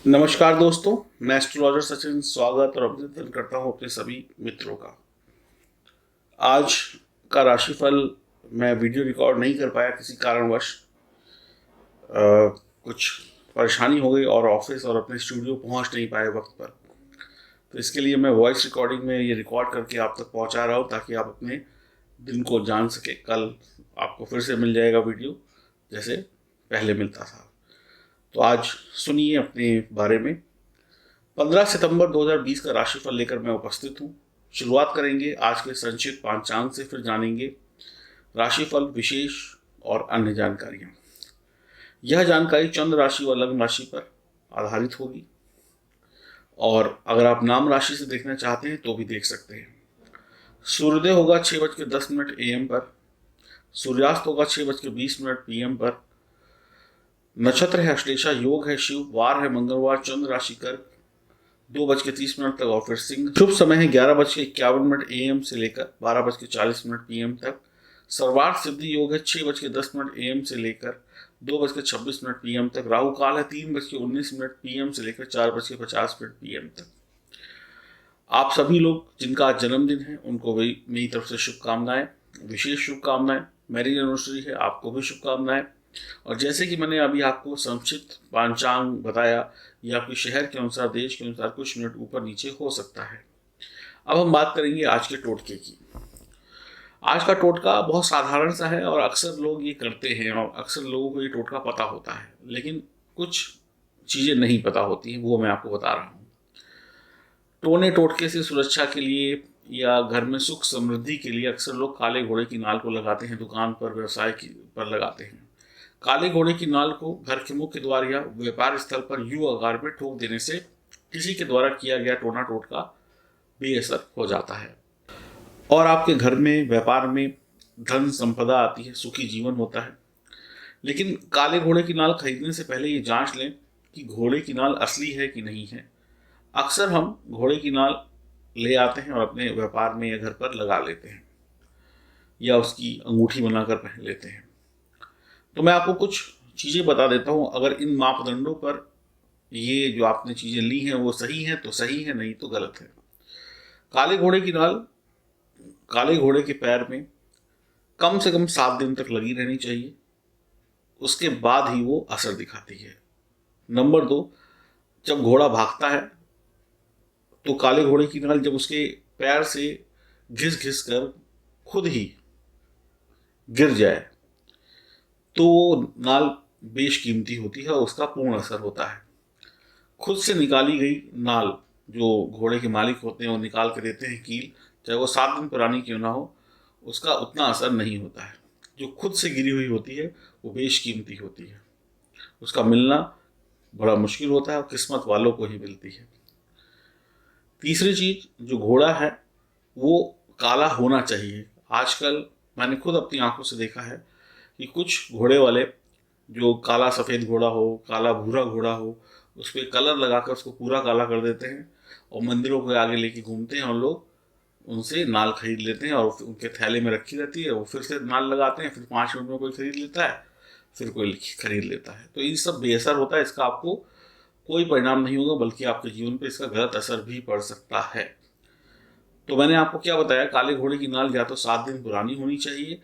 नमस्कार दोस्तों, मैं एस्ट्रोलॉजर सचिन स्वागत और अभिनंदन करता हूं अपने सभी मित्रों का। आज का राशिफल मैं वीडियो रिकॉर्ड नहीं कर पाया किसी कारणवश। कुछ परेशानी हो गई और ऑफिस और अपने स्टूडियो पहुंच नहीं पाए वक्त पर। तो इसके लिए मैं वॉइस रिकॉर्डिंग में ये रिकॉर्ड करके आप तक पहुंचा रहा हूं ताकि आप अपने दिन को जान सके। कल आपको फिर से मिल जाएगा वीडियो जैसे पहले मिलता था। तो आज सुनिए अपने बारे में। 15 सितंबर 2020 का राशिफल लेकर मैं उपस्थित हूँ। शुरुआत करेंगे आज के संक्षिप्त पांचांग से, फिर जानेंगे राशिफल विशेष और अन्य जानकारियाँ। यह जानकारी चंद्र राशि व लग्न राशि पर आधारित होगी और अगर आप नाम राशि से देखना चाहते हैं तो भी देख सकते हैं। सूर्योदय होगा 6:10 AM पर, सूर्यास्त होगा 6:20 PM पर। नक्षत्र है अश्लेषा, योग है शिव, वार है मंगलवार, चंद्र राशि कर्क 2:30 तक और फिर सिंह। शुभ समय है 11:51 AM से लेकर 12:40 PM तक। सर्वार्थ सिद्धि योग है 6:10 AM से लेकर 2:26 PM तक। राहु काल है 3:19 PM से लेकर 4:50 PM तक। आप सभी लोग जिनका आज जन्मदिन है उनको भी मेरी तरफ से शुभकामनाएं, विशेष शुभकामनाएं। मैरिज एनिवर्सरी है, आपको भी शुभकामनाएं। और जैसे कि मैंने अभी आपको संक्षिप्त पांचांग बताया, ये आपके शहर के अनुसार, देश के अनुसार कुछ मिनट ऊपर नीचे हो सकता है। अब हम बात करेंगे आज के टोटके की। आज का टोटका बहुत साधारण सा है और अक्सर लोग ये करते हैं और अक्सर लोगों को ये टोटका पता होता है, लेकिन कुछ चीज़ें नहीं पता होती हैं, वो मैं आपको बता रहा हूँ। टोने टोटके से सुरक्षा के लिए या घर में सुख समृद्धि के लिए अक्सर लोग काले घोड़े की नाल को लगाते हैं, दुकान पर, व्यवसाय पर लगाते हैं। काले घोड़े की नाल को घर के मुख्य द्वार या व्यापार स्थल पर यू आकार में ठोक देने से किसी के द्वारा किया गया टोना टोटका बेअसर हो जाता है और आपके घर में, व्यापार में धन संपदा आती है, सुखी जीवन होता है। लेकिन काले घोड़े की नाल खरीदने से पहले ये जांच लें कि घोड़े की नाल असली है कि नहीं है। अक्सर हम घोड़े की नाल ले आते हैं और अपने व्यापार में या घर पर लगा लेते हैं या उसकी अंगूठी बनाकर पहन लेते हैं। तो मैं आपको कुछ चीज़ें बता देता हूँ, अगर इन मापदंडों पर ये जो आपने चीज़ें ली हैं वो सही हैं तो सही है, नहीं तो गलत है। काले घोड़े की नाल काले घोड़े के पैर में कम से कम 7 दिन तक लगी रहनी चाहिए, उसके बाद ही वो असर दिखाती है। नंबर 2, जब घोड़ा भागता है तो काले घोड़े की नाल जब उसके पैर से घिस घिस कर खुद ही गिर जाए तो नाल बेशकीमती होती है और उसका पूर्ण असर होता है। खुद से निकाली गई नाल जो घोड़े के मालिक होते हैं वो निकाल के देते हैं कील, चाहे वो 7 दिन पुरानी क्यों ना हो, उसका उतना असर नहीं होता है। जो खुद से गिरी हुई होती है वो बेशकीमती होती है, उसका मिलना बड़ा मुश्किल होता है और किस्मत वालों को ही मिलती है। तीसरी चीज, जो घोड़ा है वो काला होना चाहिए। आजकल मैंने खुद अपनी आंखों से देखा है कि कुछ घोड़े वाले जो काला सफ़ेद घोड़ा हो, काला भूरा घोड़ा हो, उस पर कलर लगाकर उसको पूरा काला कर देते हैं और मंदिरों के आगे लेके घूमते हैं और लोग उनसे नाल खरीद लेते हैं और उनके थैले में रखी रहती है। वो फिर से नाल लगाते हैं, फिर 5 मिनट में कोई खरीद लेता है, फिर कोई खरीद लेता है। तो ये सब बेअसर होता है, इसका आपको कोई परिणाम नहीं होगा, बल्कि आपके जीवन पर इसका गलत असर भी पड़ सकता है। तो मैंने आपको क्या बताया, काले घोड़े की नाल या तो 7 दिन पुरानी होनी चाहिए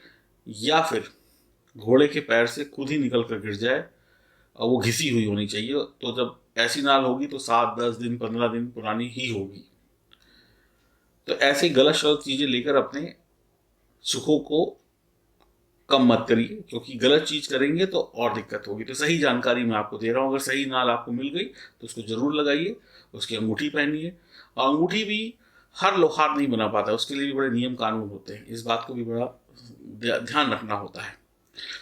या फिर घोड़े के पैर से खुद ही निकल कर गिर जाए और वो घिसी हुई होनी चाहिए। तो जब ऐसी नाल होगी तो 7, 10 दिन, 15 दिन पुरानी ही होगी। तो ऐसे गलत शलत चीज़ें लेकर अपने सुखों को कम मत करिए, क्योंकि गलत चीज़ करेंगे तो और दिक्कत होगी। तो सही जानकारी मैं आपको दे रहा हूँ, अगर सही नाल आपको मिल गई तो उसको ज़रूर लगाइए, उसकी अंगूठी पहनिए। और अंगूठी भी हर लोहार नहीं बना पाता, उसके लिए भी बड़े नियम कानून होते हैं, इस बात को भी बड़ा ध्यान रखना होता है।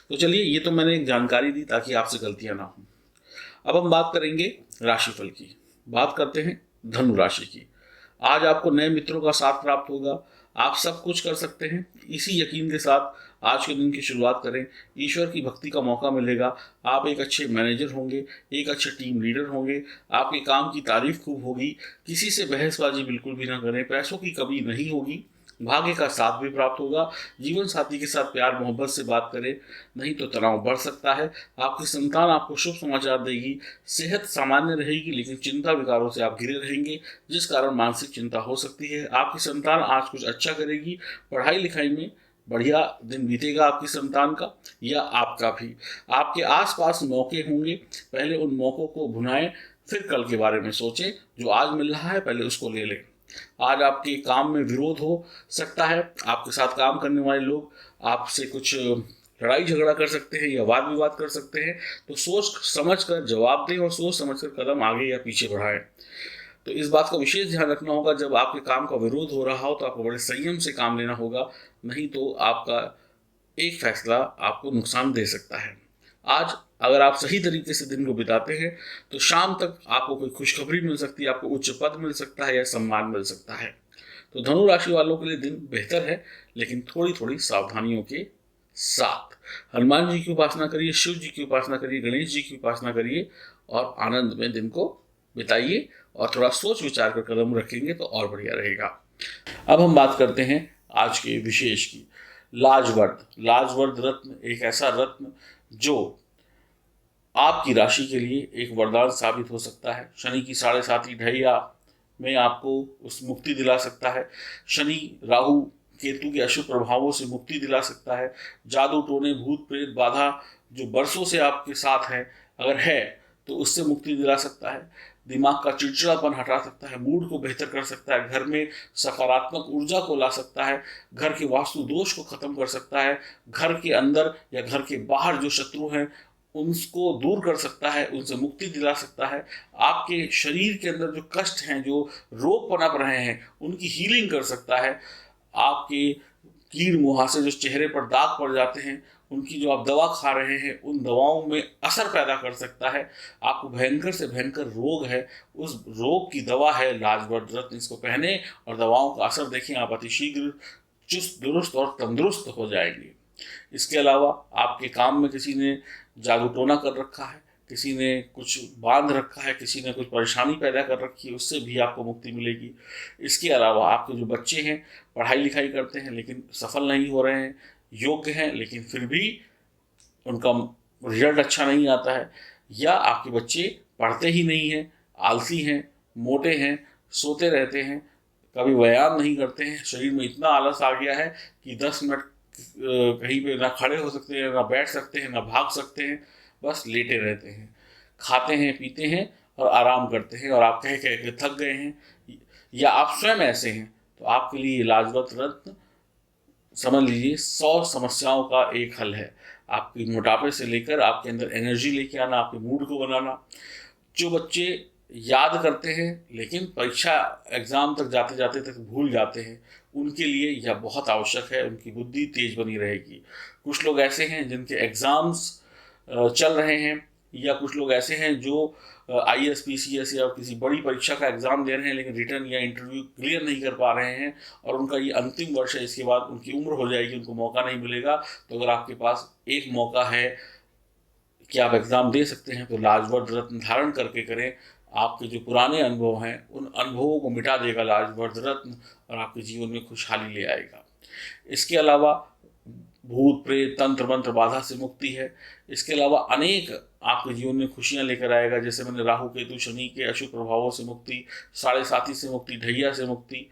तो चलिए, ये तो मैंने एक जानकारी दी ताकि आपसे गलतियां ना हो। अब हम बात करेंगे राशिफल की। बात करते हैं धनु राशि की। आज आपको नए मित्रों का साथ प्राप्त होगा, आप सब कुछ कर सकते हैं। इसी यकीन के साथ आज के दिन की शुरुआत करें, ईश्वर की भक्ति का मौका मिलेगा। आप एक अच्छे मैनेजर होंगे, एक अच्छे टीम लीडर होंगे, आपके काम की तारीफ खूब होगी। किसी से बहसबाजी बिल्कुल भी ना करें, पैसों की कमी नहीं होगी, भाग्य का साथ भी प्राप्त होगा। जीवन साथी के साथ प्यार मोहब्बत से बात करें, नहीं तो तनाव बढ़ सकता है। आपकी संतान आपको शुभ समाचार देगी। सेहत सामान्य रहेगी, लेकिन चिंता विकारों से आप घिरे रहेंगे, जिस कारण मानसिक चिंता हो सकती है। आपकी संतान आज कुछ अच्छा करेगी। पढ़ाई लिखाई में बढ़िया दिन बीतेगा आपकी संतान का या आपका भी। आपके आसपास मौके होंगे, पहले उन मौक़ों को भुनाएं, फिर कल के बारे में सोचें। जो आज मिल रहा है पहले उसको ले लें। आज आपके काम में विरोध हो सकता है। आपके साथ काम करने वाले लोग आपसे कुछ लड़ाई झगड़ा कर सकते हैं या वाद विवाद कर सकते हैं। तो सोच समझ कर जवाब दें और सोच समझ कर कदम आगे या पीछे बढ़ाएं। तो इस बात का विशेष ध्यान रखना होगा, जब आपके काम का विरोध हो रहा हो तो आपको बड़े संयम से काम लेना होगा, नहीं तो आपका एक फैसला आपको नुकसान दे सकता है। आज अगर आप सही तरीके से दिन को बिताते हैं तो शाम तक आपको कोई खुशखबरी मिल सकती है, आपको उच्च पद मिल सकता है या सम्मान मिल सकता है। तो धनु राशि वालों के लिए दिन बेहतर है, लेकिन थोड़ी थोड़ी सावधानियों के साथ। हनुमान जी की उपासना करिए, शिव जी की उपासना करिए, गणेश जी की उपासना करिए और आनंद में दिन को बिताइए। और थोड़ा सोच विचार कर कदम रखेंगे तो और बढ़िया रहेगा। अब हम बात करते हैं आज के विशेष की। लाजवर्द। लाजवर्द रत्न एक ऐसा रत्न जो आपकी राशि के लिए एक वरदान साबित हो सकता है। शनि की 7.5 ढैया में आपको उस मुक्ति दिला सकता है। शनि राहु केतु के अशुभ प्रभावों से मुक्ति दिला सकता है। जादू टोने भूत प्रेत बाधा जो बरसों से आपके साथ है, अगर है तो उससे मुक्ति दिला सकता है। दिमाग का चिड़चिड़ापन हटा सकता है, मूड को बेहतर कर सकता है, घर में सकारात्मक ऊर्जा को ला सकता है, घर के वास्तु दोष को खत्म कर सकता है, घर के अंदर या घर के बाहर जो शत्रु हैं उनको दूर कर सकता है, उनसे मुक्ति दिला सकता है। आपके शरीर के अंदर जो कष्ट हैं, जो रोग पनप रहे हैं, उनकी हीलिंग कर सकता है। आपके कीड़ मुहासे जो चेहरे पर दाग पड़ जाते हैं, उनकी जो आप दवा खा रहे हैं उन दवाओं में असर पैदा कर सकता है। आपको भयंकर से भयंकर रोग है, उस रोग की दवा है लाजवर्द रत्न। इसको पहने और दवाओं का असर देखें, आप अतिशीघ्र चुस्त दुरुस्त और तंदुरुस्त हो जाएंगे। इसके अलावा आपके काम में किसी ने जादू टोना कर रखा है, किसी ने कुछ बांध रखा है, किसी ने कुछ परेशानी पैदा कर रखी है, उससे भी आपको मुक्ति मिलेगी। इसके अलावा आपके जो बच्चे हैं पढ़ाई लिखाई करते हैं लेकिन सफल नहीं हो रहे हैं, योग्य हैं लेकिन फिर भी उनका रिजल्ट अच्छा नहीं आता है, या आपके बच्चे पढ़ते ही नहीं हैं, आलसी हैं, मोटे हैं, सोते रहते हैं, कभी व्यायाम नहीं करते हैं, शरीर में इतना आलस आ गया है कि 10 मिनट कहीं पे ना खड़े हो सकते हैं, ना बैठ सकते हैं, ना भाग सकते हैं, बस लेटे रहते हैं, खाते हैं, पीते हैं और आराम करते हैं, और आप कह कह के थक गए हैं या आप स्वयं ऐसे हैं, तो आपके लिए लाजवंत रत्न समझ लीजिए 100 समस्याओं का एक हल है। आपके मोटापे से लेकर आपके अंदर एनर्जी लेके आना, आपके मूड को बनाना। जो बच्चे याद करते हैं लेकिन परीक्षा एग्जाम तक जाते जाते तक भूल जाते हैं, उनके लिए यह बहुत आवश्यक है, उनकी बुद्धि तेज बनी रहेगी। कुछ लोग ऐसे हैं जिनके एग्ज़ाम्स चल रहे हैं, या कुछ लोग ऐसे हैं जो IAS PCS या किसी बड़ी परीक्षा का एग्ज़ाम दे रहे हैं लेकिन रिटर्न या इंटरव्यू क्लियर नहीं कर पा रहे हैं, और उनका ये अंतिम वर्ष है, इसके बाद उनकी उम्र हो जाएगी, उनको मौका नहीं मिलेगा। तो अगर आपके पास एक मौका है कि आप एग्ज़ाम दे सकते हैं तो लाजवर्द रत्न धारण करके करें। आपके जो पुराने अनुभव हैं उन अनुभवों को मिटा देगा लाजवर्द रत्न, और आपके जीवन में खुशहाली ले आएगा। इसके अलावा भूत प्रेत तंत्र मंत्र बाधा से मुक्ति है। इसके अलावा अनेक आपके जीवन में खुशियां लेकर आएगा, जैसे मैंने राहु केतु शनि के अशुभ प्रभावों से मुक्ति, 7.5 से मुक्ति, ढैया से मुक्ति,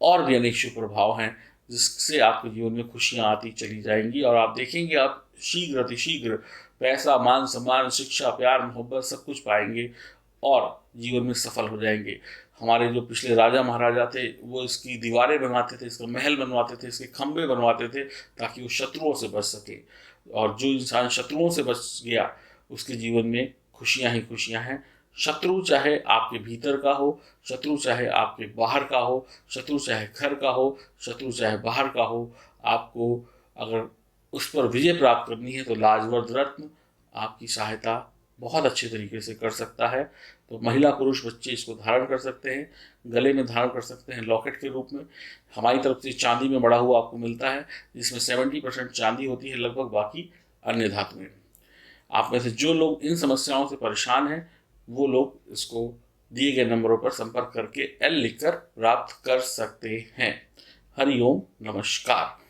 और भी अनेक शुभ प्रभाव हैं जिससे आपके जीवन में खुशियां आती चली जाएंगी, और आप देखेंगे आप शीघ्र अतिशीघ्र पैसा, मान सम्मान, शिक्षा, प्यार, मोहब्बत सब कुछ पाएंगे और जीवन में सफल हो जाएंगे। हमारे जो पिछले राजा महाराजा थे वो इसकी दीवारें बनवाते थे, इसका महल बनवाते थे, इसके खंभे बनवाते थे ताकि वो शत्रुओं से बच सके, और जो इंसान शत्रुओं से बच गया उसके जीवन में खुशियां ही खुशियां हैं। शत्रु चाहे आपके भीतर का हो, शत्रु चाहे आपके बाहर का हो, शत्रु चाहे घर का हो, शत्रु चाहे बाहर का हो, आपको अगर उस पर विजय प्राप्त करनी है तो लाजवर्द रत्न आपकी सहायता बहुत अच्छे तरीके से कर सकता है। तो महिला पुरुष बच्चे इसको धारण कर सकते हैं, गले में धारण कर सकते हैं लॉकेट के रूप में। हमारी तरफ से चांदी में बड़ा हुआ आपको मिलता है, जिसमें 70% चांदी होती है, लगभग बाकी अन्य धातुएं। आप में से जो लोग इन समस्याओं से परेशान हैं वो लोग इसको दिए गए नंबरों पर संपर्क करके L लिखकर प्राप्त कर सकते हैं। हरि ओम, नमस्कार।